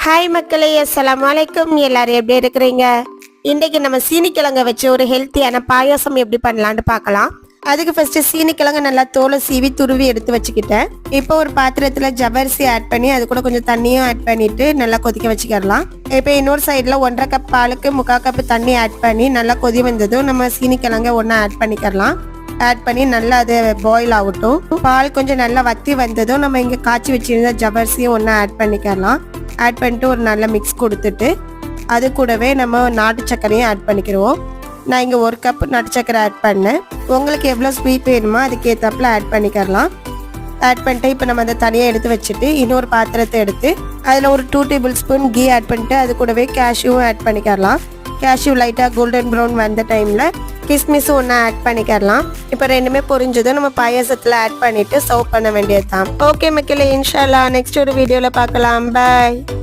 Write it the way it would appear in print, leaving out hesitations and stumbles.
Hi மக்களே, அஸ்ஸலாமு அலைக்கும். எல்லாரும் எப்படி இருக்கிறீங்க? இன்றைக்கு நம்ம சீனிக்கிழங்க வச்சு ஒரு ஹெல்த்தியான பாயாசம் எப்படி பண்ணலான்னு பார்க்கலாம். அதுக்கு ஃபர்ஸ்ட் சீனிக்கிழங்க நல்லா தோலை சீவி துருவி எடுத்து வச்சுக்கிட்டேன். இப்போ ஒரு பாத்திரத்தில் ஜவ்வரிசி ஆட் பண்ணி அது கூட கொஞ்சம் தண்ணியும் ஆட் பண்ணிட்டு நல்லா கொதிக்க வச்சுக்கிடலாம். இப்போ இன்னொரு சைடில் 1.5 கப் பாலுக்கு 3/4 கப் தண்ணி ஆட் பண்ணி நல்லா கொதி வந்ததும் நம்ம சீனிக்கிழங்க ஒன்றா ஆட் பண்ணிக்கிடலாம். ஆட் பண்ணி நல்லா அது பாயில் ஆகட்டும். பால் கொஞ்சம் நல்லா வத்தி வந்ததும் நம்ம இங்கே காய்ச்சி வச்சிருந்த ஜவ்வரிசியும் ஒன்றா ஆட் பண்ணிக்கிடலாம். ஆட் பண்ணிட்டு ஒரு நல்ல மிக்ஸ் கொடுத்துட்டு அது கூடவே நம்ம நாட்டு சர்க்கரையும் ஆட் பண்ணிக்கிடுவோம். நான் இங்கே 1 கப் நாட்டு சர்க்கரை ஆட் பண்ணேன். உங்களுக்கு எவ்வளோ ஸ்வீட் வேணுமோ அதுக்கேற்றப்பில் ஆட் பண்ணிக்கலாம். ஆட் பண்ணிட்டு இப்போ நம்ம அந்த தனியாக எடுத்து வச்சுட்டு இன்னொரு பாத்திரத்தை எடுத்து அதில் ஒரு 2 டேபிள் ஸ்பூன் கீ ஆட் பண்ணிட்டு அது கூடவே கேஷ்யூவும் ஆட் பண்ணிக்கலாம். கேஷ்யூ லைட்டாக கோல்டன் ப்ரௌன் வந்த டைமில் கிஸ்மிஸும் ஒன்றா ஆட் பண்ணிக்கலாம். இப்போ ரெண்டுமே பொரிஞ்சதும் நம்ம பாயாசத்தில் ஆட் பண்ணிவிட்டு சர்வ் பண்ண வேண்டியது தான். ஓகே மக்களே, இன்ஷா அல்லாஹ் நெக்ஸ்ட் ஒரு வீடியோவில் பார்க்கலாம். பாய்.